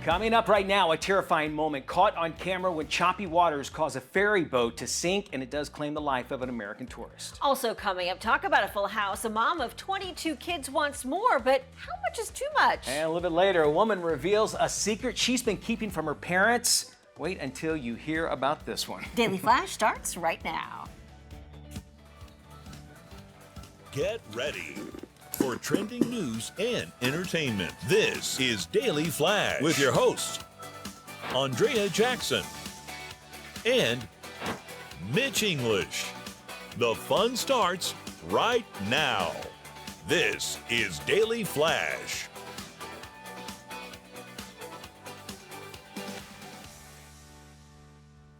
Coming up right now, a terrifying moment caught on camera when choppy waters cause a ferry boat to sink, and it does claim the life of an American tourist. Also coming up, talk about a full house. A mom of 22 kids wants more, but how much is too much? And a little bit later, a woman reveals a secret she's been keeping from her parents. Wait until you hear about this one. Daily Flash starts right now. Get ready for trending news and entertainment. This is Daily Flash with your hosts, Andrea Jackson and Mitch English. The fun starts right now. This is Daily Flash.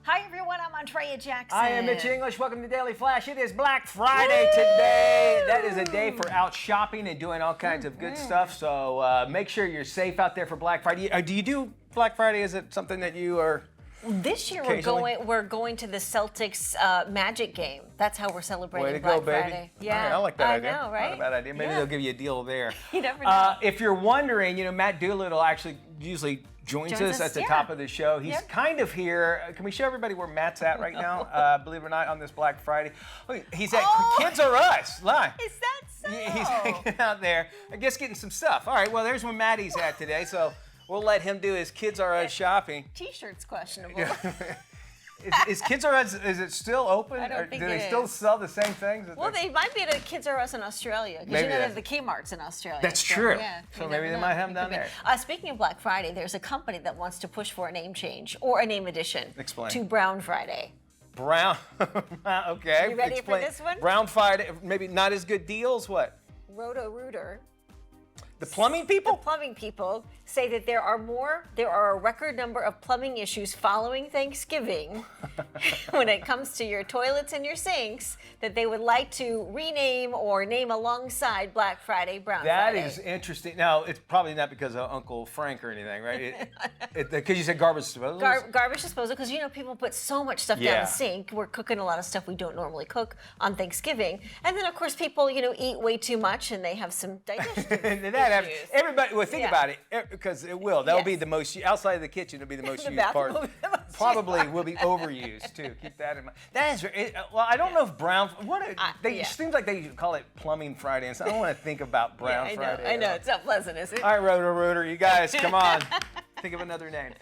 Hi everyone, I'm Andrea Jackson. I am Mitch English. Welcome to Daily Flash. It is Black Friday today. That is a day for out shopping and doing all kinds of good stuff. So make sure you're safe out there for Black Friday. Do you do Black Friday? Is it something that you are? This year we're going to the Celtics Magic game. That's how we're celebrating Way to Black go, baby. Friday. Yeah, All right, I like that idea. I know, right? Not a bad idea. Maybe they'll give you a deal there. You never know. If you're wondering, Matt Doolittle actually usually joins us at the top of the show. He's kind of here. Can we show everybody where Matt's at right now? Believe it or not, on this Black Friday. He's at Kids R Us live. Is that so? He's hanging out there, I guess, getting some stuff. All right, well, there's where Maddie's at today, so we'll let him do his Kids R Us shopping. T-shirt's questionable. Is Kids R Us, is it still open? I don't think do it they still is. sell the same things? Well, they might be at a Kids R Us in Australia. Because they have the Kmart's in Australia. That's true. Yeah, so maybe they might have them down there. Speaking of Black Friday, there's a company that wants to push for a name change or a name addition. Explain. To Brown Friday. Brown, okay. You ready Explain. for this one? Brown Friday, maybe not as good deals, what? Roto-Rooter. The plumbing people? The plumbing people say that there are a record number of plumbing issues following Thanksgiving when it comes to your toilets and your sinks that they would like to rename or name alongside Black Friday, Brown Friday. That is interesting. Now, it's probably not because of Uncle Frank or anything, right? Because you said garbage disposal? Garbage disposal, because people put so much stuff down the sink. We're cooking a lot of stuff we don't normally cook on Thanksgiving. And then, of course, people, eat way too much and they have some digestive issues. Everybody, well, think about it, because it will. That'll be the most, outside of the kitchen, it'll be the most used part. Probably will be overused, too. Keep that in mind. That is, well, I don't know if Brown, it seems like they call it Plumbing Friday, and so I don't want to think about Brown Friday. I know, it's not pleasant, is it? All right, Roto-Rooter, you guys, come on. Think of another name.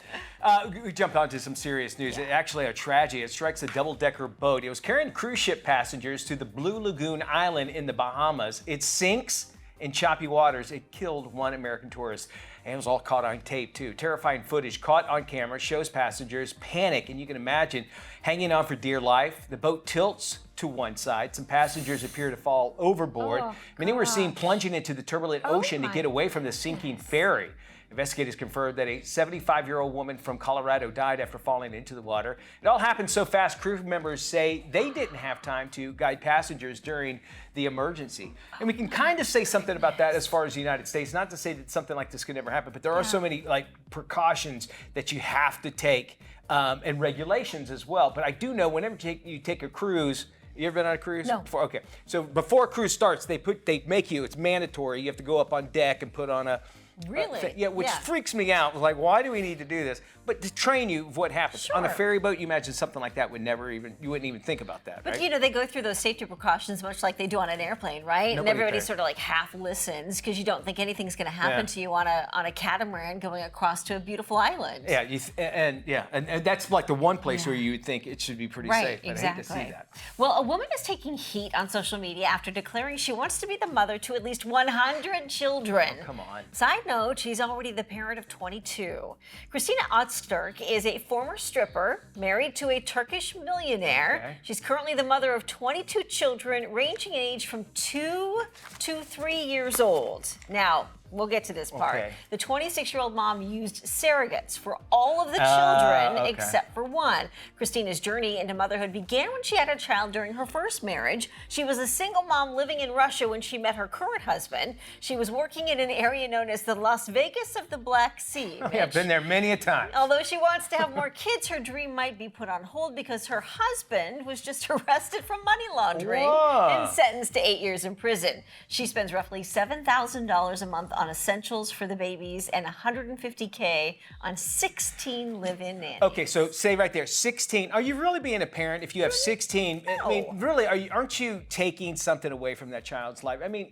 We jumped onto some serious news. Actually, a tragedy. It strikes a double-decker boat. It was carrying cruise ship passengers to the Blue Lagoon Island in the Bahamas. It sinks in choppy waters. It killed one American tourist, and it was all caught on tape too. Terrifying footage caught on camera shows passengers panic, and you can imagine hanging on for dear life. The boat tilts to one side. Some passengers appear to fall overboard. Many were seen plunging into the turbulent ocean to get away from the sinking ferry. Investigators confirmed that a 75-year-old woman from Colorado died after falling into the water. It all happened so fast, crew members say they didn't have time to guide passengers during the emergency. And we can kind of say something about that as far as the United States. Not to say that something like this could never happen, but there are so many precautions that you have to take and regulations as well. But I do know whenever you take a cruise, you ever been on a cruise? No. Before? Okay. So before a cruise starts, they make you, it's mandatory, you have to go up on deck and put on a Really? which freaks me out. Like, why do we need to do this? But to train you of what happens. On a ferry boat, you imagine something like that you wouldn't even think about that, But right? they go through those safety precautions much like they do on an airplane, right? And everybody sort of half listens because you don't think anything's going to happen to you on a catamaran going across to a beautiful island. Yeah, and that's like the one place where you would think it should be pretty safe. But Exactly. I hate to see that. Well, a woman is taking heat on social media after declaring she wants to be the mother to at least 100 children. Oh, come on. Side note, she's already the parent of 22. Christina Öztürk is a former stripper married to a Turkish millionaire. Okay. She's currently the mother of 22 children ranging in age from 2 to 3 years old. Now, we'll get to this part. Okay. The 26-year-old mom used surrogates for all of the children except for one. Christina's journey into motherhood began when she had a child during her first marriage. She was a single mom living in Russia when she met her current husband. She was working in an area known as the Las Vegas of the Black Sea. Yeah, I've been there many a time. Although she wants to have more kids, her dream might be put on hold because her husband was just arrested for money laundering and sentenced to 8 years in prison. She spends roughly $7,000 a month on essentials for the babies and $150K on 16 live-in nannies. Okay, so say right there, 16. Are you really being a parent if you have 16? No. I mean, really, aren't you taking something away from that child's life? I mean,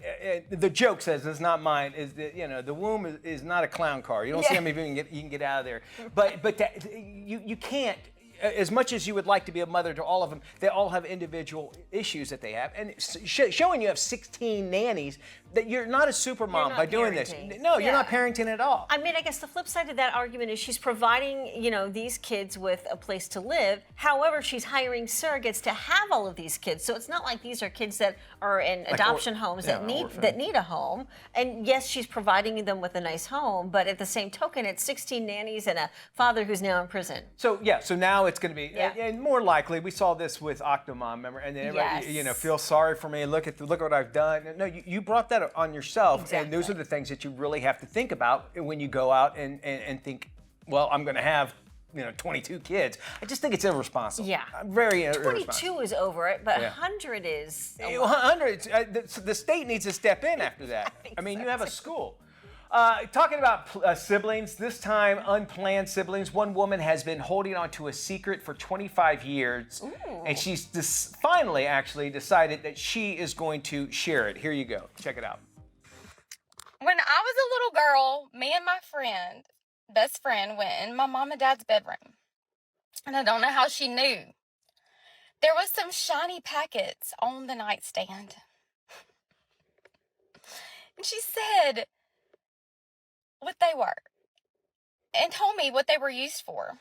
the joke says, it's not mine, is that, the womb is not a clown car. You don't see how many people you can get out of there. But you can't. As much as you would like to be a mother to all of them, they all have individual issues that they have. And showing you have 16 nannies, that you're not a super mom by doing this. No, you're not parenting at all. I mean, I guess the flip side of that argument is she's providing, these kids with a place to live. However, she's hiring surrogates to have all of these kids. So it's not like these are kids that are in adoption homes that need a home. And yes, she's providing them with a nice home, but at the same token, it's 16 nannies and a father who's now in prison. So now it's going to be, and more likely, we saw this with Octomom, remember? And then everybody, feel sorry for me. Look what I've done. No, you brought that on yourself, and those are the things that you really have to think about when you go out and think, well, I'm going to have 22 kids. I just think it's irresponsible. Yeah, very irresponsible. 22 is over it, but 100 is. 100. The state needs to step in after that. I mean, you have a school. Talking about siblings, this time unplanned siblings. One woman has been holding on to a secret for 25 years, and she's finally actually decided that she is going to share it. Here you go. Check it out. When I was a little girl, me and my best friend, went in my mom and dad's bedroom. And I don't know how she knew. There was some shiny packets on the nightstand. And she said what they were and told me what they were used for.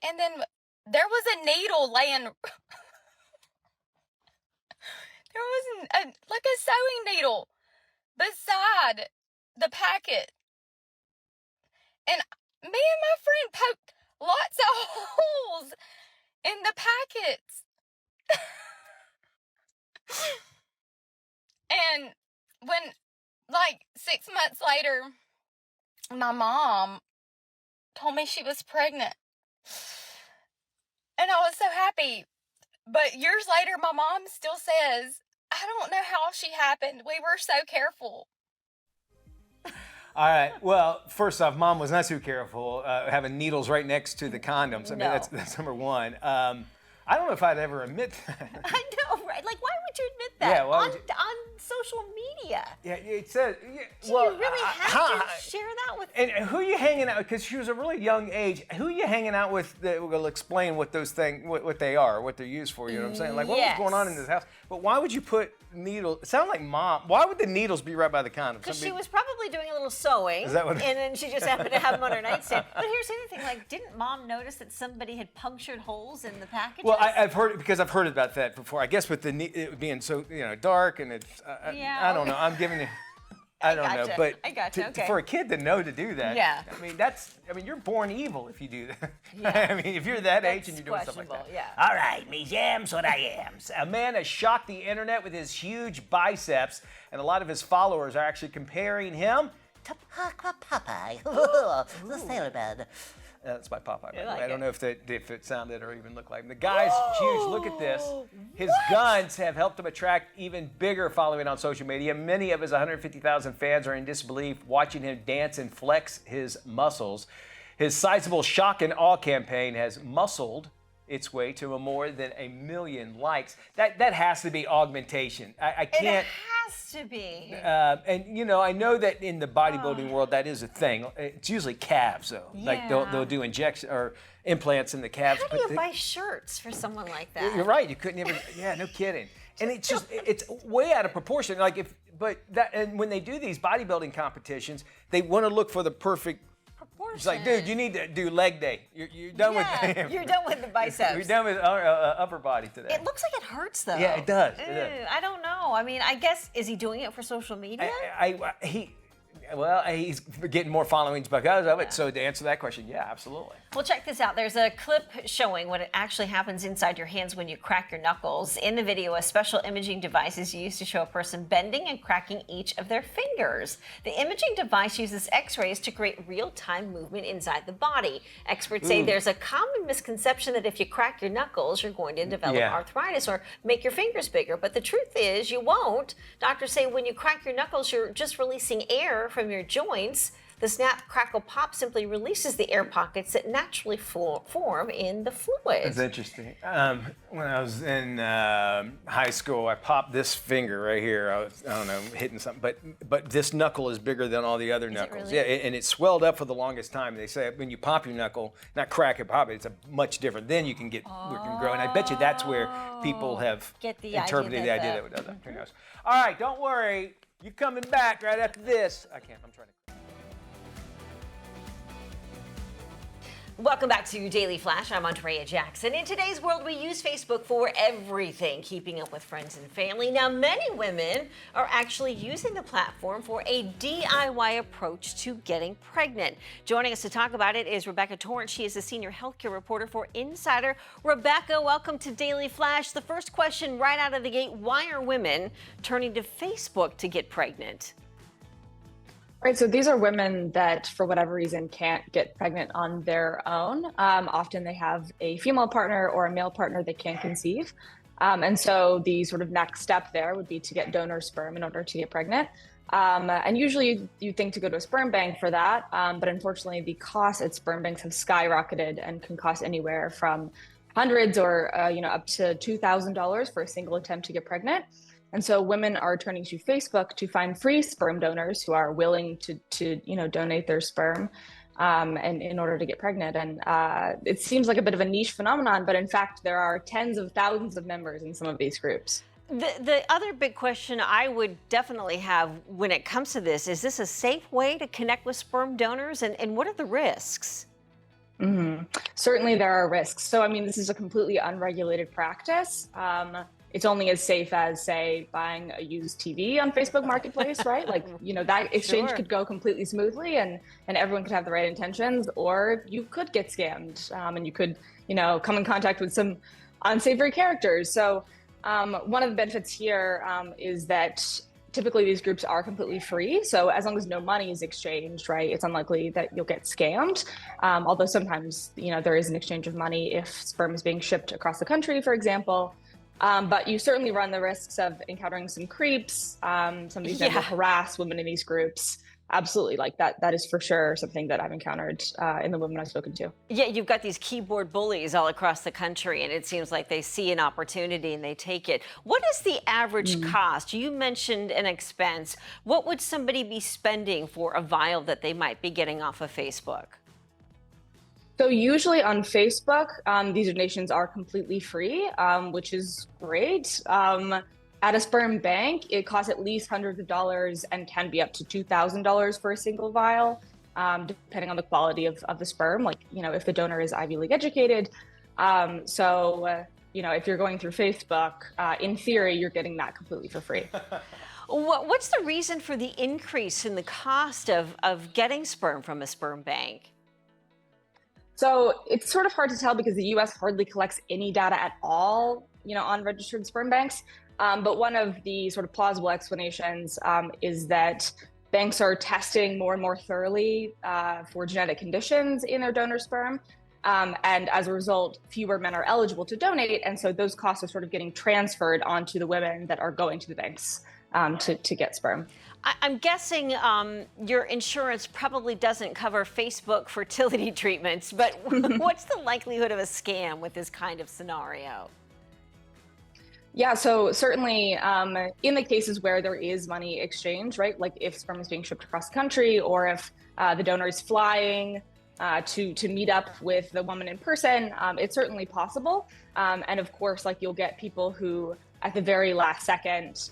And then there was a needle laying. There was like a sewing needle beside the packet. And me and my friend poked lots of holes in the packets. And when, 6 months later, my mom told me she was pregnant. And I was so happy. But years later, my mom still says, I don't know how she happened. We were so careful. All right. Well, first off, Mom was not too careful having needles right next to the condoms. I mean, that's number one. I don't know if I'd ever admit that. I know, right? Like, why would you admit that on social media? Yeah, it says. Do you really have to share that with? And who are you hanging out with? Because she was a really young age. Who are you hanging out with that will explain what those things, what they are, what they're used for? You know what I'm saying? Like, what was going on in this house? But why would you put needles? It sounds like Mom. Why would the needles be right by the condoms? Because she was probably doing a little sewing. Is that what? And then she just happened to have them on her nightstand. But here's the other thing: like, didn't Mom notice that somebody had punctured holes in the packages? Well, I've heard I've heard about that before. I guess with it being so dark and it's I don't know. I'm giving you. I don't know, but I gotcha. Okay. For a kid to know to do that, I mean, you're born evil if you do that. Yeah. I mean, if you're that age and you're doing stuff like that. Yeah. All right, me yams what I am. A man has shocked the internet with his huge biceps, and a lot of his followers are actually comparing him to Popeye, the sailor man. That's my Popeye. I don't know if it sounded or even looked like him. The guy's huge. Look at this. His guns have helped him attract even bigger following on social media. Many of his 150,000 fans are in disbelief watching him dance and flex his muscles. His sizable shock and awe campaign has muscled its way to more than 1 million likes. That has to be augmentation. I can't. It has to be. And I know that in the bodybuilding world that is a thing. It's usually calves though. Yeah. Like they'll do injection or implants in the calves. How do you buy shirts for someone like that? You're right. You couldn't even. Yeah, no kidding. And it's way out of proportion. And when they do these bodybuilding competitions, they want to look for the perfect. It's like, dude, you need to do leg day. You're done with him. You're done with the biceps. You're done with upper body today. It looks like it hurts, though. Yeah, it does. I don't know. I mean, I guess, is he doing it for social media? Well, he's getting more followings because of it. So to answer that question, yeah, absolutely. Well, check this out. There's a clip showing what actually happens inside your hands when you crack your knuckles. In the video, a special imaging device is used to show a person bending and cracking each of their fingers. The imaging device uses x-rays to create real-time movement inside the body. Experts say there's a common misconception that if you crack your knuckles, you're going to develop arthritis or make your fingers bigger. But the truth is you won't. Doctors say when you crack your knuckles, you're just releasing air from your joints. The snap, crackle, pop simply releases the air pockets that naturally form in the fluid. That's interesting. When I was in high school, I popped this finger right here. I don't know, hitting something, but this knuckle is bigger than all the other knuckles. Really? Yeah, and it swelled up for the longest time. They say when you pop your knuckle, not crack it, pop it, it's a much different. Then you can get where it can grow, and I bet you that's where people have interpreted the idea that it does that. Who knows? All right, don't worry. You're coming back right after this. I'm trying to. Welcome back to Daily Flash. I'm Andrea Jackson. In today's world, we use Facebook for everything, keeping up with friends and family. Now, many women are actually using the platform for a DIY approach to getting pregnant. Joining us to talk about it is Rebecca Torrance. She is a senior healthcare reporter for Insider. Rebecca, welcome to Daily Flash. The first question right out of the gate, why are women turning to Facebook to get pregnant? Right, so these are women that, for whatever reason, can't get pregnant on their own. Often they have a female partner or a male partner they can't conceive. And so the sort of next step there would be to get donor sperm in order to get pregnant. And usually you think to go to a sperm bank for that, but unfortunately the costs at sperm banks have skyrocketed and can cost anywhere from hundreds or up to $2,000 for a single attempt to get pregnant. And so women are turning to Facebook to find free sperm donors who are willing to donate their sperm and in order to get pregnant. And it seems like a bit of a niche phenomenon, but in fact, there are tens of thousands of members in some of these groups. The other big question I would definitely have when it comes to this, is this a safe way to connect with sperm donors, and what are the risks? Mm-hmm. Certainly there are risks. So, I mean, this is a completely unregulated practice. It's only as safe as, say, buying a used TV on Facebook Marketplace, right? Like, that exchange could go completely smoothly and everyone could have the right intentions, or you could get scammed and you could, come in contact with some unsavory characters. So one of the benefits here is that typically these groups are completely free. So as long as no money is exchanged, right, it's unlikely that you'll get scammed. Although sometimes, there is an exchange of money if sperm is being shipped across the country, for example. But you certainly run the risks of encountering some creeps. Some of these men will harass women in these groups. Absolutely, like that is for sure something that I've encountered in the women I've spoken to. Yeah, you've got these keyboard bullies all across the country, and it seems like they see an opportunity and they take it. What is the average cost? You mentioned an expense. What would somebody be spending for a vial that they might be getting off of Facebook? So usually on Facebook, these donations are completely free, which is great. At a sperm bank, it costs at least hundreds of dollars and can be up to $2,000 for a single vial, depending on the quality of the sperm, like, if the donor is Ivy League educated. If you're going through Facebook, in theory, you're getting that completely for free. What's the reason for the increase in the cost of getting sperm from a sperm bank? So it's sort of hard to tell because the U.S. hardly collects any data at all, on registered sperm banks. But one of the sort of plausible explanations is that banks are testing more and more thoroughly for genetic conditions in their donor sperm. And as a result, fewer men are eligible to donate. And so those costs are sort of getting transferred onto the women that are going to the banks to get sperm. I'm guessing your insurance probably doesn't cover Facebook fertility treatments, but what's the likelihood of a scam with this kind of scenario? Yeah, so certainly in the cases where there is money exchange, right, like if sperm is being shipped across the country or if the donor is flying to meet up with the woman in person, it's certainly possible. And of course, like you'll get people who at the very last second,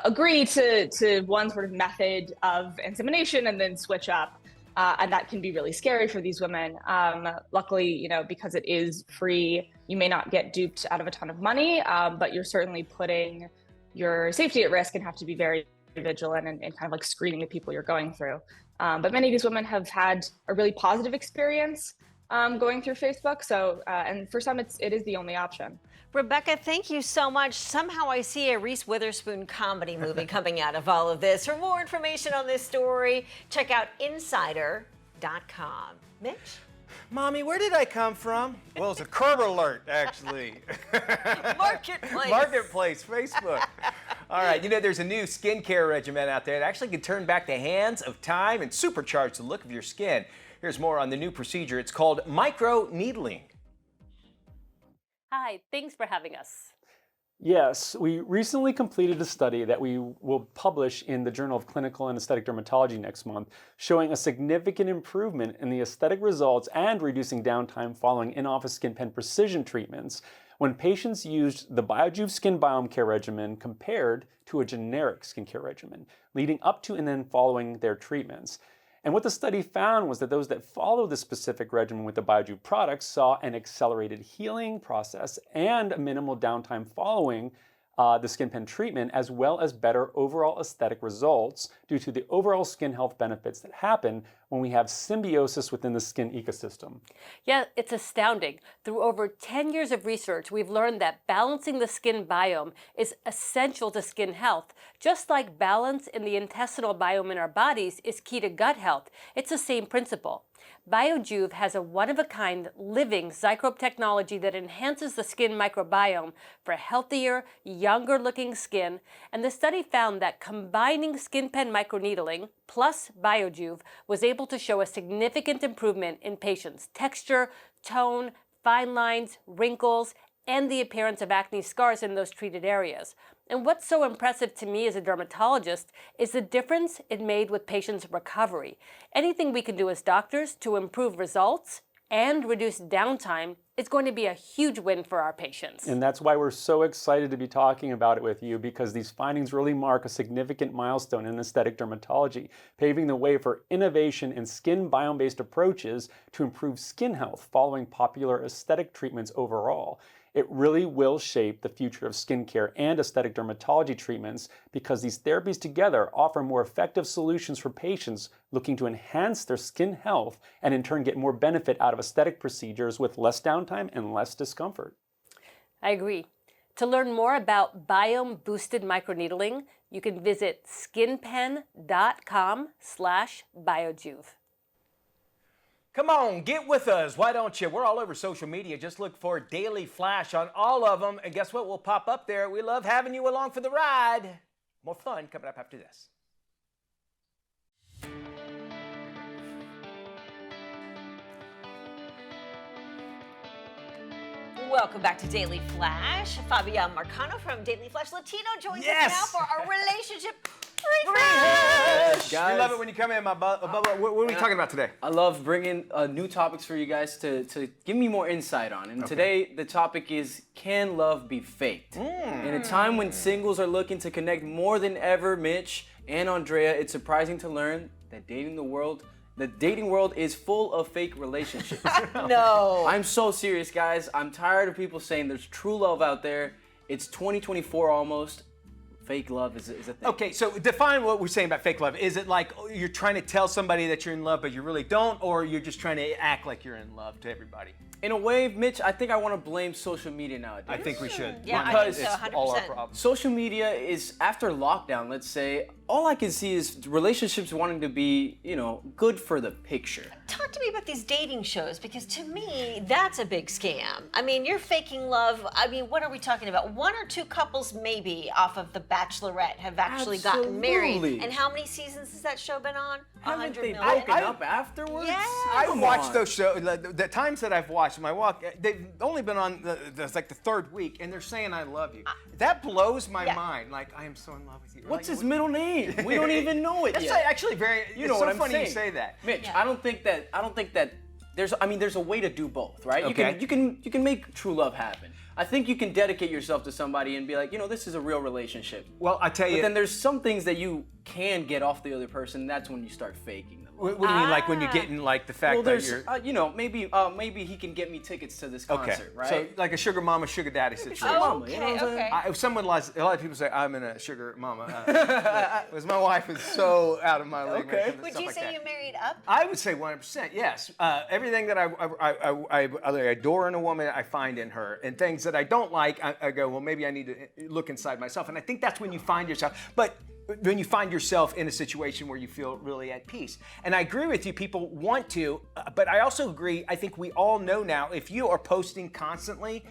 agree to one sort of method of insemination and then switch up. And that can be really scary for these women. Luckily, because it is free, you may not get duped out of a ton of money, but you're certainly putting your safety at risk and have to be very vigilant and kind of like screening the people you're going through. But many of these women have had a really positive experience going through Facebook. So, and for some, it is the only option. Rebecca, thank you so much. Somehow I see a Reese Witherspoon comedy movie coming out of all of this. For more information on this story, check out insider.com. Mitch? Mommy, where did I come from? Well, it's a curb alert, actually. Marketplace. Marketplace, Facebook. All right, there's a new skincare regimen out there that actually can turn back the hands of time and supercharge the look of your skin. Here's more on the new procedure. It's called micro-needling. Hi, thanks for having us. Yes, we recently completed a study that we will publish in the Journal of Clinical and Aesthetic Dermatology next month, showing a significant improvement in the aesthetic results and reducing downtime following in-office skin pen precision treatments when patients used the BioJuve Skin Biome Care regimen compared to a generic skincare regimen, leading up to and then following their treatments. And what the study found was that those that followed the specific regimen with the BioJuve products saw an accelerated healing process and a minimal downtime following the skin pen treatment, as well as better overall aesthetic results due to the overall skin health benefits that happen when we have symbiosis within the skin ecosystem. Yeah, it's astounding. Through over 10 years of research, we've learned that balancing the skin biome is essential to skin health. Just like balance in the intestinal biome in our bodies is key to gut health, it's the same principle. BioJuve has a one-of-a-kind living Zycrobe technology that enhances the skin microbiome for healthier, younger-looking skin, and the study found that combining skin pen microneedling plus BioJuve was able to show a significant improvement in patients' texture, tone, fine lines, wrinkles, and the appearance of acne scars in those treated areas. And what's so impressive to me as a dermatologist is the difference it made with patients' recovery. Anything we can do as doctors to improve results and reduce downtime is going to be a huge win for our patients. And that's why we're so excited to be talking about it with you, because these findings really mark a significant milestone in aesthetic dermatology, paving the way for innovation in skin biome-based approaches to improve skin health following popular aesthetic treatments overall. It really will shape the future of skincare and aesthetic dermatology treatments, because these therapies together offer more effective solutions for patients looking to enhance their skin health and in turn get more benefit out of aesthetic procedures with less downtime and less discomfort. I agree. To learn more about biome-boosted microneedling, you can visit skinpen.com/biojuve. Come on, get with us. Why don't you? We're all over social media. Just look for Daily Flash on all of them. And guess what? We'll pop up there. We love having you along for the ride. More fun coming up after this. Welcome back to Daily Flash. Fabian Marcano from Daily Flash Latino joins us now for our relationship refresh. We love it when you come in, my Bubba. What are we talking about today? I love bringing new topics for you guys to give me more insight on. And today the topic is, can love be faked? In a time when singles are looking to connect more than ever, Mitch and Andrea, it's surprising to learn that the dating world is full of fake relationships. No. I'm so serious, guys. I'm tired of people saying there's true love out there. It's 2024 almost. Fake love is a thing. Okay, so define what we're saying about fake love. Is it like you're trying to tell somebody that you're in love, but you really don't, or you're just trying to act like you're in love to everybody? In a way, Mitch, I think I want to blame social media nowadays. I think we should. Yeah, Because I think so, 100%. it's all our problems. Social media is, after lockdown, let's say, all I can see is relationships wanting to be, good for the picture. Talk to me about these dating shows, because to me, that's a big scam. I mean, you're faking love. I mean, what are we talking about? One or two couples maybe off of The Bachelorette have actually gotten married. Absolutely. And how many seasons has that show been on? Haven't they 100 million. broken up afterwards? Yes. I've Come watched on. those shows. The times that I've watched my walk, they've only been on the third week, and they're saying "I love you." That blows my mind. Like, I am so in love with you. What's Like, his middle name? We don't even know it That's yet. actually very. You know it's what so I'm funny saying. you say that. Mitch, Yeah. I don't think that there's a way to do both, right? Okay. You can make true love happen. I think you can dedicate yourself to somebody and be like, this is a real relationship. Well, I tell But you. then there's some things that you can get off the other person. That's when you start faking them. What do you mean, like when you're getting like the fact Well, that there's, you're maybe he can get me tickets to this okay, concert, right? so like a sugar mama, sugar daddy situation. Mama, you know what I'm saying? If someone lies, a lot of people say I'm in a sugar mama. Because my wife is so out of my league. Okay. Would you say you married up? I would say 100%, yes. Everything that I adore in a woman, I find in her. And things that I don't like, I go, well, maybe I need to look inside myself. And I think that's when you find yourself. But when you find yourself in a situation where you feel really at peace. And I agree with you, people want to, but I also agree, I think we all know now, if you are posting constantly,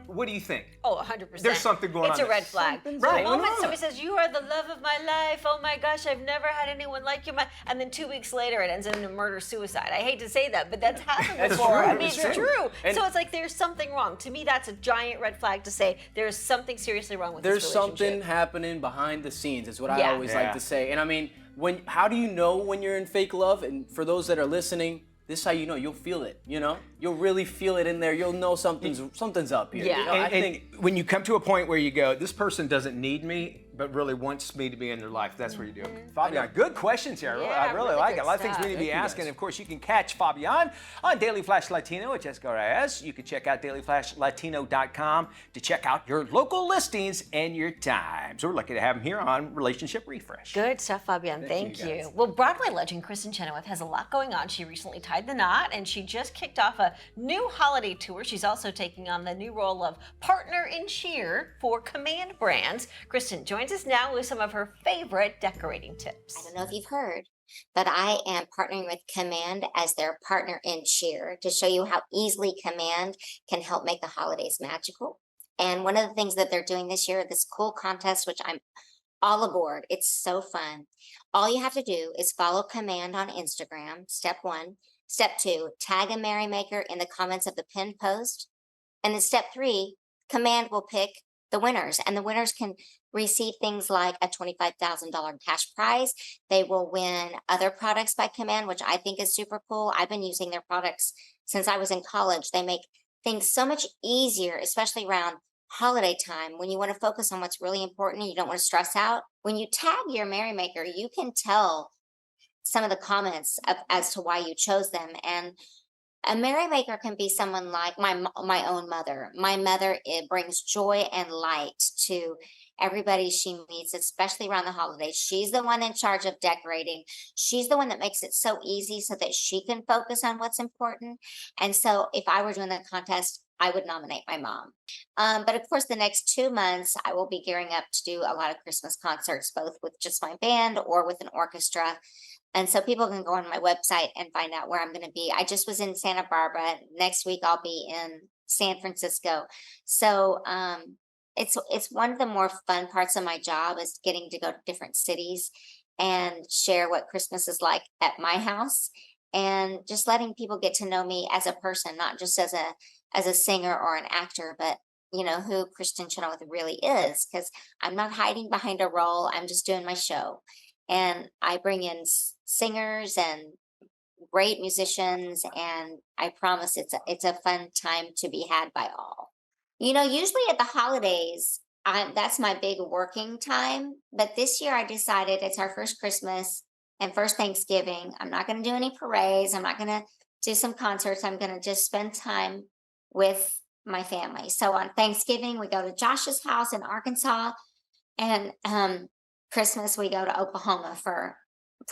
what do you think? Oh, 100%. There's something going on. It's a red flag. Something's The going moment on. somebody says, you are the love of my life, oh my gosh, I've never had anyone like you, and then 2 weeks later it ends in a murder-suicide. I hate to say that, but that's happened That's before. true. I mean, It's it's true. true. And so it's like there's something wrong. To me, that's a giant red flag to say there's something seriously wrong with There's this relationship. something happening behind the scenes, is what I Yeah. always like to say. And I mean, how do you know when you're in fake love? And for those that are listening, this is how you know. You'll feel it, you know? You'll really feel it in there. You'll know something's up here. Yeah. You know, I And think when you come to a point where you go, this person doesn't need me, but really wants me to be in their life, that's where you do it. Fabian, good questions here. Yeah, I really really like good it. A lot of things we stuff. need to be Thank you, asking. guys. Of course, you can catch Fabian on Daily Flash Latino at Jessica Reyes. You can check out dailyflashlatino.com to check out your local listings and your times. We're lucky to have him here on Relationship Refresh. Good stuff, Fabian. Thank you, you. guys. Well, Broadway legend Kristen Chenoweth has a lot going on. She recently tied the knot, and she just kicked off a new holiday tour. She's also taking on the new role of partner in cheer for Command Brands. Kristen joins us now with some of her favorite decorating tips. I don't know if you've heard, but I am partnering with Command as their partner in cheer to show you how easily Command can help make the holidays magical. And one of the things that they're doing this year, this cool contest, which I'm all aboard. It's so fun. All you have to do is follow Command on Instagram, step 1. Step 2, tag a merrymaker in the comments of the pinned post. And then step 3, Command will pick the winners, and the winners can receive things like a $25,000 cash prize. They will win other products by Command, which I think is super cool. I've been using their products since I was in college. They make things so much easier, especially around holiday time when you want to focus on what's really important and you don't want to stress out. When you tag your merrymaker, you can tell some of the comments as to why you chose them. And a merrymaker can be someone like my own mother. My mother, it brings joy and light to everybody she meets, especially around the holidays. She's the one in charge of decorating. She's the one that makes it so easy so that she can focus on what's important. And so if I were doing the contest, I would nominate my mom. But of course, the next 2 months, I will be gearing up to do a lot of Christmas concerts, both with just my band or with an orchestra. And so people can go on my website and find out where I'm going to be. I just was in Santa Barbara. Next week, I'll be in San Francisco. So it's one of the more fun parts of my job is getting to go to different cities and share what Christmas is like at my house, and just letting people get to know me as a person, not just as a singer or an actor, but you know who Kristen Chenoweth really is, because I'm not hiding behind a role. I'm just doing my show. And I bring in singers and great musicians, and I promise it's a fun time to be had by all. You know, usually at the holidays, that's my big working time. But this year I decided it's our first Christmas and first Thanksgiving. I'm not going to do any parades. I'm not going to do some concerts. I'm going to just spend time with my family. So on Thanksgiving, we go to Josh's house in Arkansas, and Christmas we go to Oklahoma for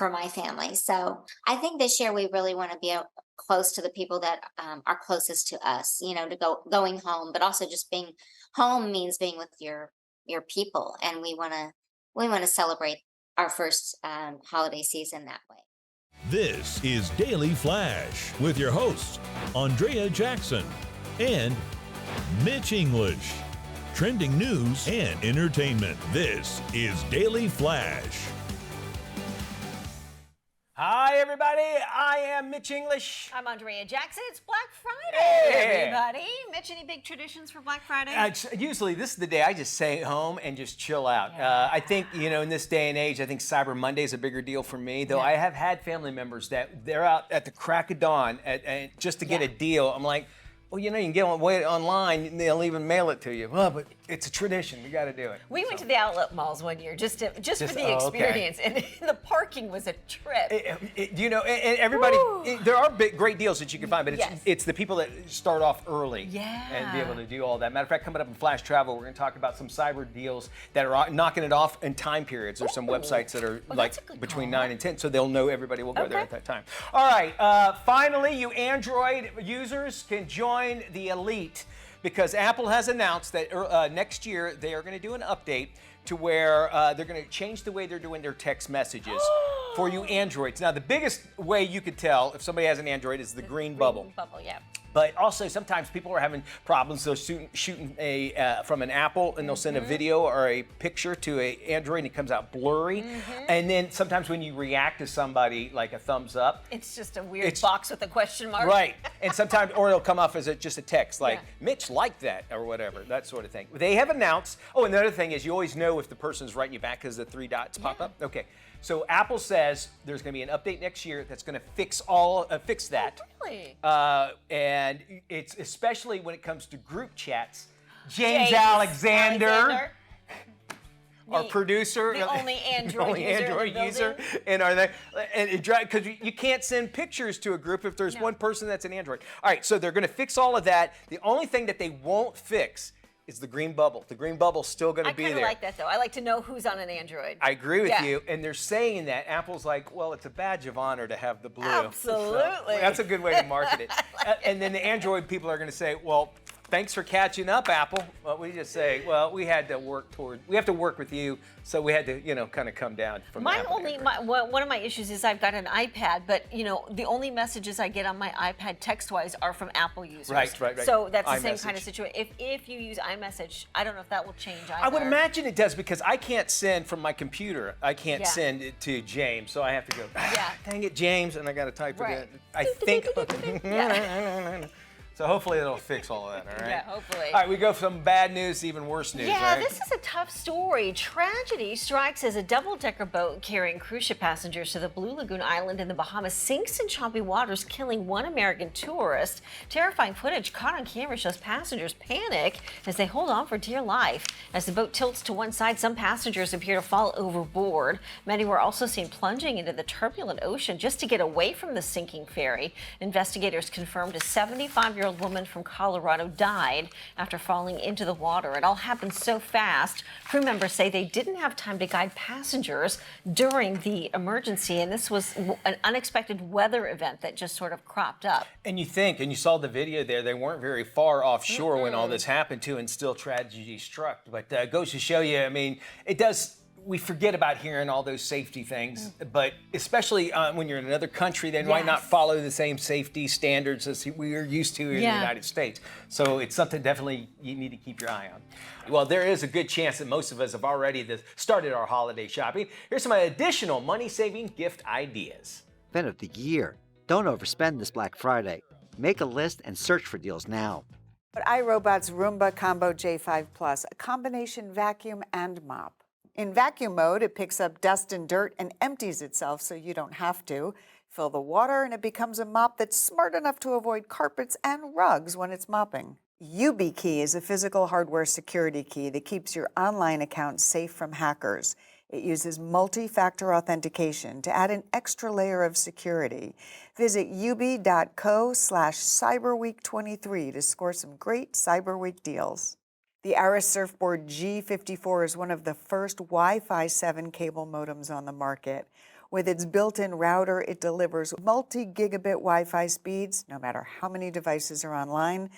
my family. So I think this year we really want to be close to the people that are closest to us, you know, to going home, but also just being home means being with your people. And we want to celebrate our first holiday season that way. This is Daily Flash with your hosts, Andrea Jackson and Mitch English. Trending news and entertainment. This is Daily Flash. Hi, everybody. I am Mitch English. I'm Andrea Jackson. It's Black Friday, Hey. everybody. Mitch, any big traditions for Black Friday? Usually, this is the day I just stay home and just chill out. I think, you know, in this day and age, I think Cyber Monday is a bigger deal for me, though I have had family members that they're out at the crack of dawn and just to get a deal. I'm like, well, you know, you can get wait online, and they'll even mail it to you. Well, but It's a tradition. We got to do it. We went to the outlet malls one year just for the experience, and the parking was a trip. And everybody, there are great deals that you can find, but it's the people that start off early and be able to do all that. Matter of fact, coming up in Flash Travel, we're going to talk about some cyber deals that are knocking it off in time periods. There's some websites that are between 9 and 10, so they'll know everybody will go there at that time. All right, finally, you Android users can join the elite, because Apple has announced that next year they are going to do an update to where they're going to change the way they're doing their text messages for you Androids. Now, the biggest way you could tell if somebody has an Android is the green bubble. But also, sometimes people are having problems. They're shooting from an Apple, and they'll send a video or a picture to an Android, and it comes out blurry. And then sometimes when you react to somebody, like a thumbs up, it's just a weird box with a question mark. Right. And sometimes, or it'll come off as just a text, like, Mitch liked that, or whatever, that sort of thing. They have announced, and the other thing is you always know if the person's writing you back because the 3 dots pop up. Okay. So Apple says there's going to be an update next year that's going to fix that. Oh, really? And it's especially when it comes to group chats. James Alexander. Our producer, the only Android user, because you can't send pictures to a group if there's one person that's an Android. All right, so they're going to fix all of that. The only thing that they won't fix is the green bubble. The green bubble's still going to be there. I kind of like that, though. I like to know who's on an Android. I agree with you, and they're saying that. Apple's like, well, it's a badge of honor to have the blue. Absolutely. So, that's a good way to market it. And then the Android people are going to say, well, thanks for catching up, Apple. Well, we just say, well, we have to work with you, so we had to, kind of come down from one of my issues is I've got an iPad, but the only messages I get on my iPad text-wise are from Apple users. Right. So that's the same kind of situation. If you use iMessage, I don't know if that will change either. I would imagine it does, because I can't send from my computer. I can't send it to James, so I have to go, dang it, James, and I got to type it in. I think. So hopefully it'll fix all of that, all right? Yeah, hopefully. All right, we go from bad news to even worse news, Yeah, right? this is a tough story. Tragedy strikes as a double-decker boat carrying cruise ship passengers to the Blue Lagoon Island in the Bahamas sinks in choppy waters, killing one American tourist. Terrifying footage caught on camera shows passengers panic as they hold on for dear life. As the boat tilts to one side, some passengers appear to fall overboard. Many were also seen plunging into the turbulent ocean just to get away from the sinking ferry. Investigators confirmed a 75-year-old woman from Colorado died after falling into the water. It all happened so fast. Crew members say they didn't have time to guide passengers during the emergency, and this was an unexpected weather event that just sort of cropped up. And you saw the video there, they weren't very far offshore when all this happened too, and still tragedy struck. But it goes to show you, it does. We forget about hearing all those safety things, but especially when you're in another country, they might not follow the same safety standards as we are used to in the United States. So it's something definitely you need to keep your eye on. Well, there is a good chance that most of us have already started our holiday shopping. Here's some additional money-saving gift ideas. Event of the year. Don't overspend this Black Friday. Make a list and search for deals now. But iRobot's Roomba Combo J5 Plus, a combination vacuum and mop. In vacuum mode, it picks up dust and dirt and empties itself so you don't have to. Fill the water and it becomes a mop that's smart enough to avoid carpets and rugs when it's mopping. YubiKey is a physical hardware security key that keeps your online account safe from hackers. It uses multi-factor authentication to add an extra layer of security. Visit ubi.co/cyberweek23 to score some great Cyber Week deals. The Aris Surfboard G54 is one of the first Wi-Fi 7 cable modems on the market. With its built-in router, it delivers multi-gigabit Wi-Fi speeds, no matter how many devices are online.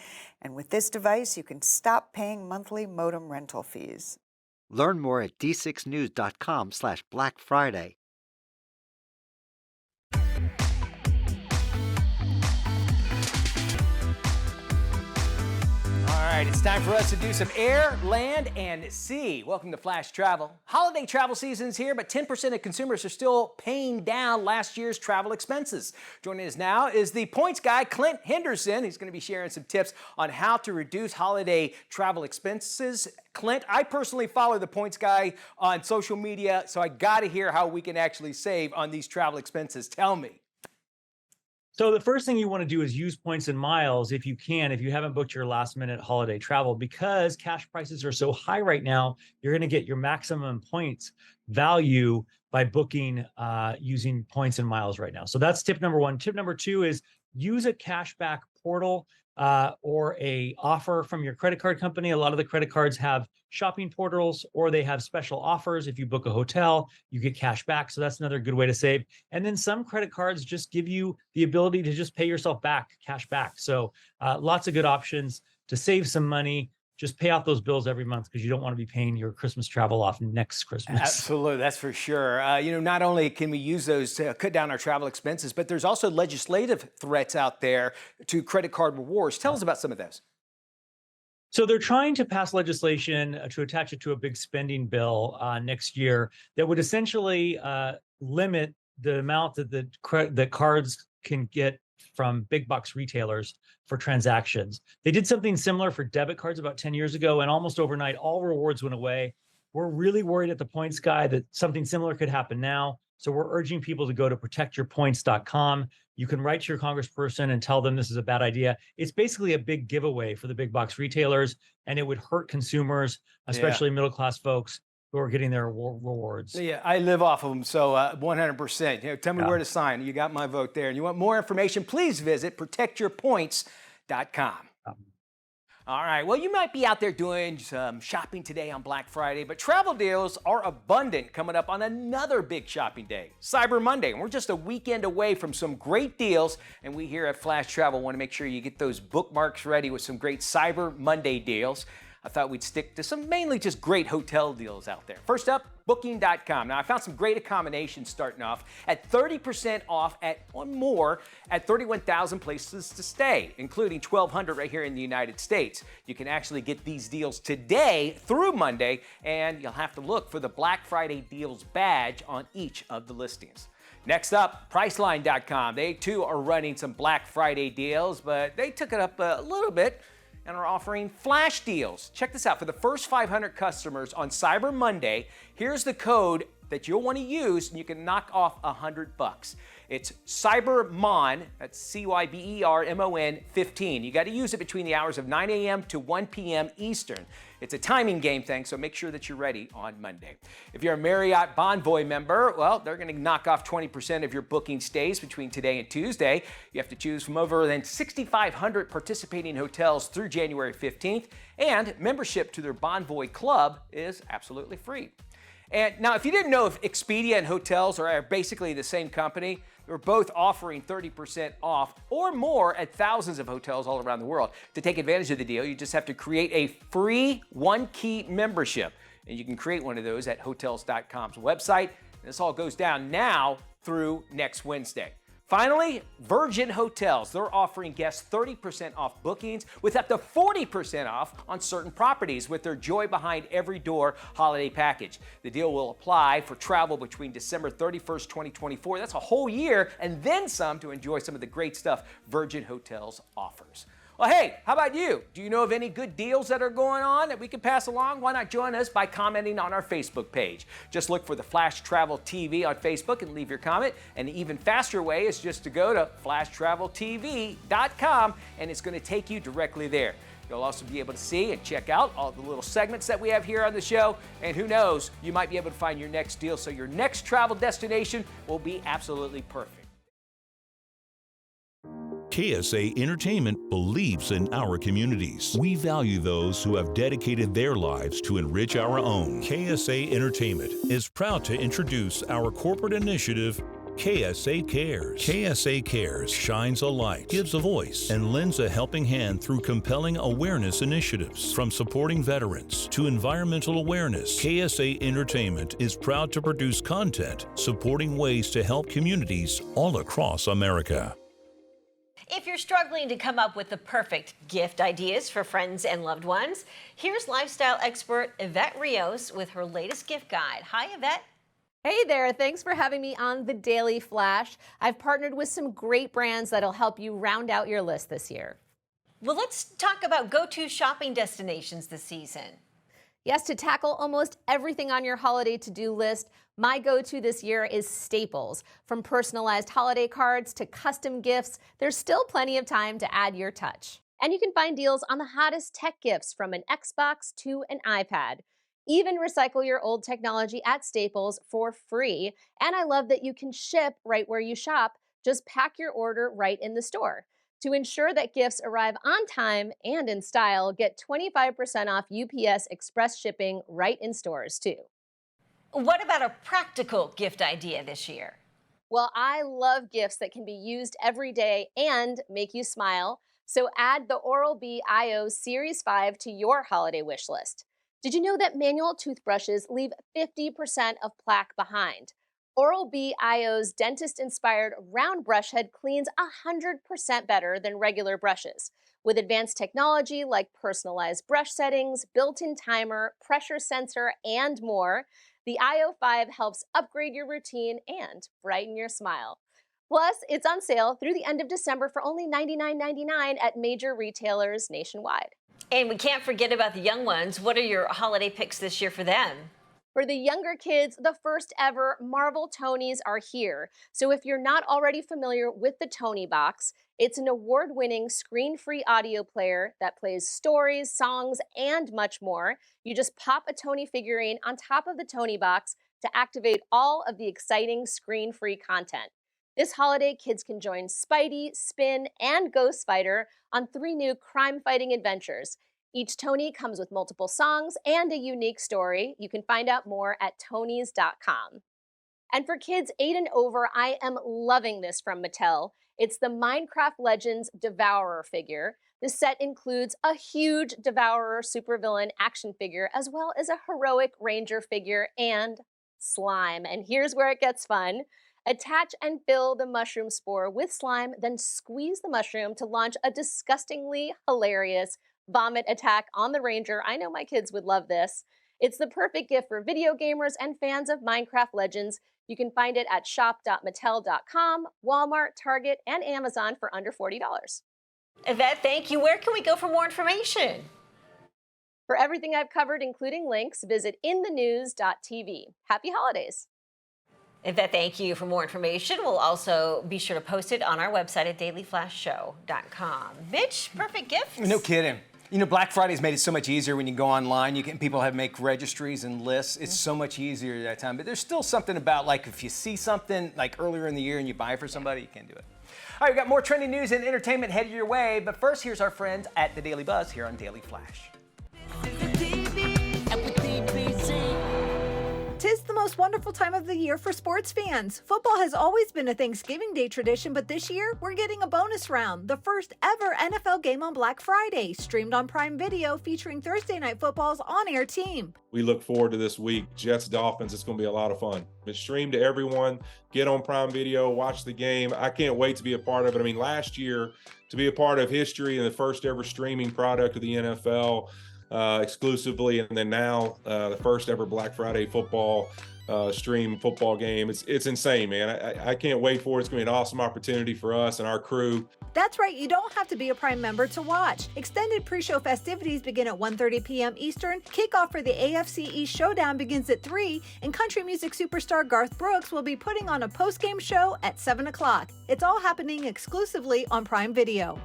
And with this device, you can stop paying monthly modem rental fees. Learn more at d6news.com/Black Friday. All right, it's time for us to do some air, land, and sea. Welcome to Flash Travel. Holiday travel season's here, but 10% of consumers are still paying down last year's travel expenses. Joining us now is the points guy, Clint Henderson. He's going to be sharing some tips on how to reduce holiday travel expenses. Clint, I personally follow the points guy on social media, so I got to hear how we can actually save on these travel expenses. Tell me. So the first thing you want to do is use points and miles if you can, if you haven't booked your last minute holiday travel, because cash prices are so high right now, you're going to get your maximum points value by booking using points and miles right now. So that's tip number one. Tip number two is use a cashback portal or a offer from your credit card company. A lot of the credit cards have shopping portals, or they have special offers. If you book a hotel, you get cash back. So that's another good way to save. And then some credit cards just give you the ability to just pay yourself back, cash back. So lots of good options to save some money. Just pay off those bills every month, because you don't want to be paying your Christmas travel off next Christmas. Absolutely, that's for sure. Not only can we use those to cut down our travel expenses, but there's also legislative threats out there to credit card rewards. Tell us about some of those. So they're trying to pass legislation to attach it to a big spending bill next year that would essentially limit the amount that the cards can get from big box retailers for transactions. They did something similar for debit cards about 10 years ago, and almost overnight, all rewards went away. We're really worried at the Points Guy that something similar could happen now. So we're urging people to go to protectyourpoints.com. You can write to your congressperson and tell them this is a bad idea. It's basically a big giveaway for the big box retailers, and it would hurt consumers, especially middle-class folks who are getting their rewards. Yeah, I live off of them, so 100%. Tell me where to sign. You got my vote there. And you want more information, please visit protectyourpoints.com. All right, well, you might be out there doing some shopping today on Black Friday, but travel deals are abundant coming up on another big shopping day, Cyber Monday. And we're just a weekend away from some great deals, and we here at Flash Travel want to make sure you get those bookmarks ready with some great Cyber Monday deals. I thought we'd stick to some mainly just great hotel deals out there. First up, Booking.com. Now, I found some great accommodations starting off at 30% off or more at 31,000 places to stay, including 1,200 right here in the United States. You can actually get these deals today through Monday, and you'll have to look for the Black Friday deals badge on each of the listings. Next up, Priceline.com. They too are running some Black Friday deals, but they took it up a little bit and are offering flash deals. Check this out. For the first 500 customers on Cyber Monday, here's the code that you'll want to use, and you can knock off $100. It's CyberMon, that's CYBERMON 15. You got to use it between the hours of 9 a.m. to 1 p.m. Eastern. It's a timing game thing, so make sure that you're ready on Monday. If you're a Marriott Bonvoy member, well, they're going to knock off 20% of your booking stays between today and Tuesday. You have to choose from over than 6,500 participating hotels through January 15th, and membership to their Bonvoy Club is absolutely free. And now, if you didn't know if Expedia and hotels are basically the same company, they're both offering 30% off or more at thousands of hotels all around the world. To take advantage of the deal, you just have to create a free one-key membership. And you can create one of those at Hotels.com's website. And this all goes down now through next Wednesday. Finally, Virgin Hotels. They're offering guests 30% off bookings with up to 40% off on certain properties with their Joy Behind Every Door holiday package. The deal will apply for travel between December 31st, 2024. That's a whole year, and then some to enjoy some of the great stuff Virgin Hotels offers. Well, hey, how about you? Do you know of any good deals that are going on that we can pass along? Why not join us by commenting on our Facebook page? Just look for the Flash Travel TV on Facebook and leave your comment. An even faster way is just to go to flashtraveltv.com, and it's going to take you directly there. You'll also be able to see and check out all the little segments that we have here on the show. And who knows, you might be able to find your next deal, so your next travel destination will be absolutely perfect. KSA Entertainment believes in our communities. We value those who have dedicated their lives to enrich our own. KSA Entertainment is proud to introduce our corporate initiative, KSA Cares. KSA Cares shines a light, gives a voice, and lends a helping hand through compelling awareness initiatives. From supporting veterans to environmental awareness, KSA Entertainment is proud to produce content supporting ways to help communities all across America. If you're struggling to come up with the perfect gift ideas for friends and loved ones, here's lifestyle expert Yvette Rios with her latest gift guide. Hi, Yvette. Hey there, thanks for having me on the Daily Flash. I've partnered with some great brands that'll help you round out your list this year. Well, let's talk about go-to shopping destinations this season. Yes, to tackle almost everything on your holiday to-do list, my go-to this year is Staples. From personalized holiday cards to custom gifts, there's still plenty of time to add your touch. And you can find deals on the hottest tech gifts from an Xbox to an iPad. Even recycle your old technology at Staples for free. And I love that you can ship right where you shop. Just pack your order right in the store. To ensure that gifts arrive on time and in style, get 25% off UPS Express shipping right in stores, too. What about a practical gift idea this year? Well, I love gifts that can be used every day and make you smile. So add the Oral-B iO Series 5 to your holiday wish list. Did you know that manual toothbrushes leave 50% of plaque behind? Oral-B iO's dentist-inspired round brush head cleans 100% better than regular brushes. With advanced technology like personalized brush settings, built-in timer, pressure sensor, and more, the iO 5 helps upgrade your routine and brighten your smile. Plus, it's on sale through the end of December for only $99.99 at major retailers nationwide. And we can't forget about the young ones. What are your holiday picks this year for them? For the younger kids, the first ever Marvel Tonys are here. So if you're not already familiar with the Tony Box, it's an award-winning screen-free audio player that plays stories, songs, and much more. You just pop a Tony figurine on top of the Tony Box to activate all of the exciting screen-free content. This holiday, kids can join Spidey, Spin, and Ghost Spider on 3 new crime-fighting adventures. Each Tony comes with multiple songs and a unique story. You can find out more at tonys.com. And for kids 8 and over, I am loving this from Mattel. It's the Minecraft Legends Devourer figure. This set includes a huge Devourer supervillain action figure, as well as a heroic Ranger figure and slime. And here's where it gets fun. Attach and fill the mushroom spore with slime, then squeeze the mushroom to launch a disgustingly hilarious vomit attack on the Ranger. I know my kids would love this. It's the perfect gift for video gamers and fans of Minecraft Legends. You can find it at shop.mattel.com, Walmart, Target, and Amazon for under $40. Yvette, thank you. Where can we go for more information? For everything I've covered, including links, visit inthenews.tv. Happy holidays. Yvette, thank you. For more information, we'll also be sure to post it on our website at dailyflashshow.com. Mitch, perfect gifts? No kidding. You know, Black Friday's made it so much easier when you go online. People have make registries and lists. It's so much easier that time. But there's still something about, like, if you see something like earlier in the year and you buy it for somebody, you can't do it. All right, we've got more trending news and entertainment headed your way. But first, here's our friends at the Daily Buzz here on Daily Flash. 'Tis the most wonderful time of the year for sports fans. Football has always been a Thanksgiving Day tradition, but this year we're getting a bonus round, the first ever NFL game on Black Friday, streamed on Prime Video, featuring Thursday Night Football's on-air team. We look forward to this week. Jets, Dolphins, it's going to be a lot of fun. It's streamed to everyone. Get on Prime Video, watch the game. I can't wait to be a part of it. I mean, last year, to be a part of history and the first ever streaming product of the NFL, exclusively, and then now the first ever Black Friday football stream football game. It's insane, man. I can't wait for it. It's going to be an awesome opportunity for us and our crew. That's right, you don't have to be a Prime member to watch. Extended pre-show festivities begin at 1:30 p.m. Eastern. Kickoff for the AFC East Showdown begins at 3, and country music superstar Garth Brooks will be putting on a post-game show at 7 o'clock. It's all happening exclusively on Prime Video.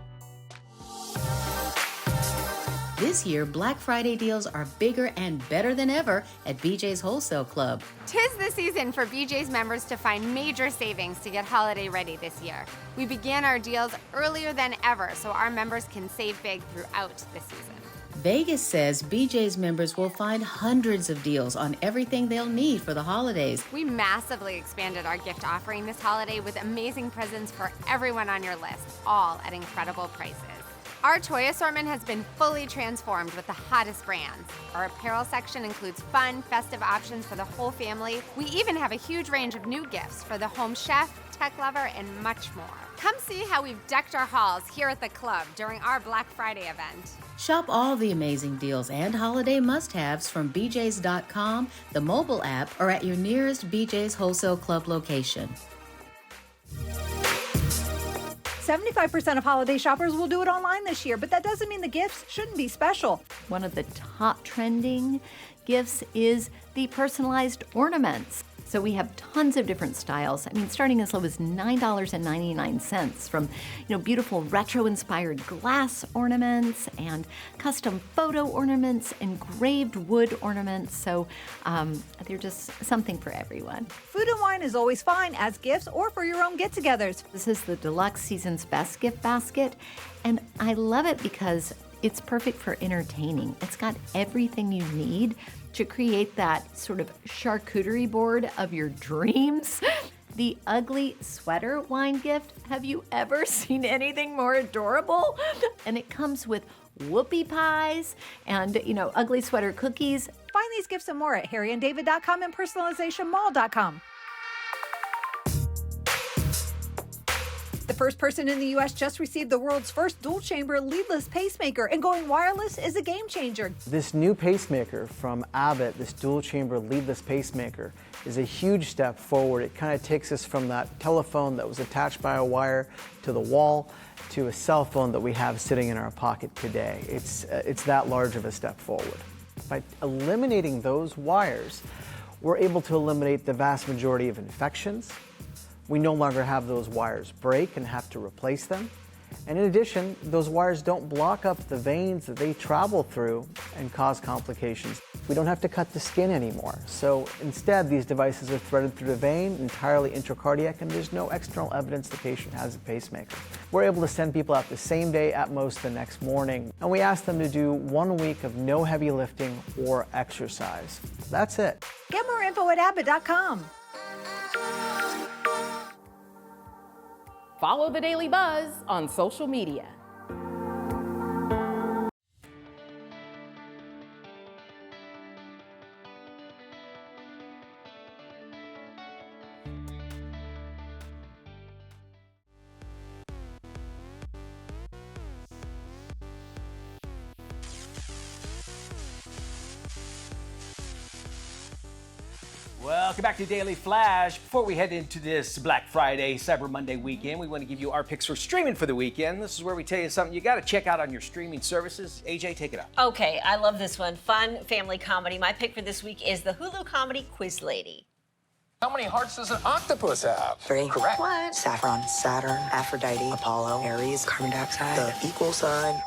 This year, Black Friday deals are bigger and better than ever at BJ's Wholesale Club. 'Tis the season for BJ's members to find major savings to get holiday ready this year. We began our deals earlier than ever so our members can save big throughout the season. Vegas says BJ's members will find hundreds of deals on everything they'll need for the holidays. We massively expanded our gift offering this holiday with amazing presents for everyone on your list, all at incredible prices. Our toy assortment has been fully transformed with the hottest brands. Our apparel section includes fun, festive options for the whole family. We even have a huge range of new gifts for the home chef, tech lover, and much more. Come see how we've decked our halls here at the club during our Black Friday event. Shop all the amazing deals and holiday must-haves from BJ's.com, the mobile app, or at your nearest BJ's Wholesale Club location. 75% of holiday shoppers will do it online this year, but that doesn't mean the gifts shouldn't be special. One of the top trending gifts is the personalized ornaments. So we have tons of different styles. I mean, starting as low as $9.99 from, beautiful retro-inspired glass ornaments and custom photo ornaments, engraved wood ornaments. So they're just something for everyone. Food and wine is always fine as gifts or for your own get-togethers. This is the Deluxe Season's Best Gift Basket, and I love it because it's perfect for entertaining. It's got everything you need to create that sort of charcuterie board of your dreams. The ugly sweater wine gift. Have you ever seen anything more adorable? And it comes with whoopie pies and, ugly sweater cookies. Find these gifts and more at harryanddavid.com and personalizationmall.com. The first person in the U.S. just received the world's first dual-chamber leadless pacemaker, and going wireless is a game changer. This new pacemaker from Abbott, this dual-chamber leadless pacemaker, is a huge step forward. It kind of takes us from that telephone that was attached by a wire to the wall to a cell phone that we have sitting in our pocket today. It's that large of a step forward. By eliminating those wires, we're able to eliminate the vast majority of infections. We no longer have those wires break and have to replace them. And in addition, those wires don't block up the veins that they travel through and cause complications. We don't have to cut the skin anymore. So instead, these devices are threaded through the vein, entirely intracardiac, and there's no external evidence the patient has a pacemaker. We're able to send people out the same day, at most the next morning. And we ask them to do 1 week of no heavy lifting or exercise. That's it. Get more info at abbott.com. Follow the Daily Buzz on social media. Welcome back to Daily Flash. Before we head into this Black Friday, Cyber Monday weekend, we want to give you our picks for streaming for the weekend. This is where we tell you something you got to check out on your streaming services. AJ, take it up. Okay, I love this one. Fun family comedy. My pick for this week is the Hulu comedy Quiz Lady. How many hearts does an octopus have? 3. Correct. What? Saffron, Saturn, Aphrodite, Apollo, Aries, carbon dioxide, the equal sign.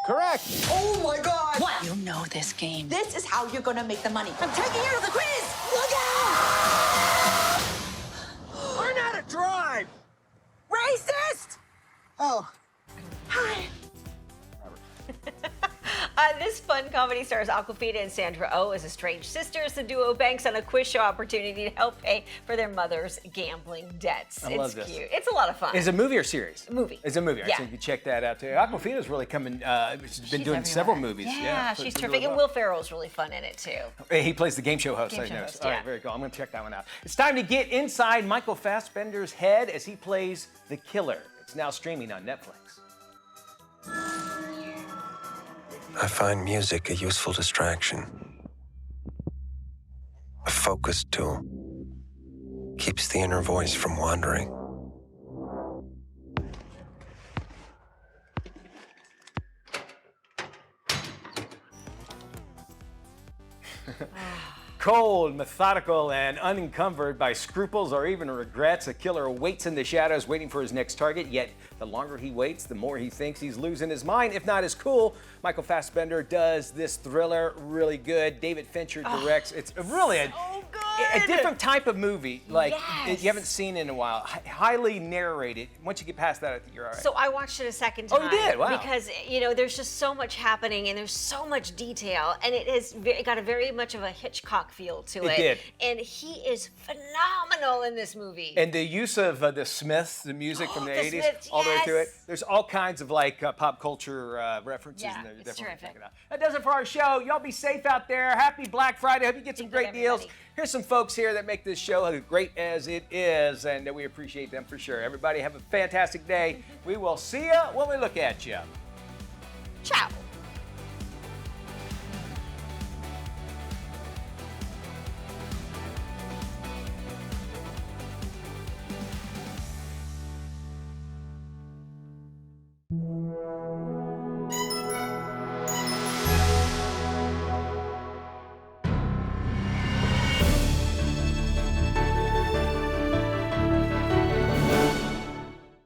Correct. Oh my God! What? You know this game. This is how you're gonna make the money. I'm taking you to the quiz! Look out! Learn how to drive! Racist! Oh. Hi. This fun comedy stars Awkwafina and Sandra Oh as estranged sisters. The duo banks on a quiz show opportunity to help pay for their mother's gambling debts. I love this. Cute. It's a lot of fun. Is it a movie or series? Movie. It's a movie. Yeah. So you can check that out too. Awkwafina's really coming. She's been doing everywhere. several movies. Yeah, she's terrific. And Will Ferrell's really fun in it too. He plays the game show host. Game I show noticed. host, All yeah. right, very cool. I'm going to check that one out. It's time to get inside Michael Fassbender's head as he plays the killer. It's now streaming on Netflix. I find music a useful distraction. A focus tool. Keeps the inner voice from wandering. Cold, methodical, and unencumbered by scruples or even regrets, a killer waits in the shadows waiting for his next target, yet the longer he waits, the more he thinks he's losing his mind, if not his cool. Michael Fassbender does this thriller really good. David Fincher directs. It's really a different type of movie, like you haven't seen in a while. Highly narrated. Once you get past that, I think you're all right. So I watched it a second time. Oh, you did? Wow. Because, there's just so much happening and there's so much detail. And it got a very much of a Hitchcock feel to it. It did. And he is phenomenal in this movie. And the use of the Smiths, the music from the 80s, Smiths, all the way through it. yes. There's all kinds of pop culture references in there. It's terrific. Check it out. That does it for our show. Y'all be safe out there. Happy Black Friday. Hope you get some great deals. Here's some folks here that make this show as great as it is, and we appreciate them for sure. Everybody have a fantastic day. We will see you when we look at you. Ciao.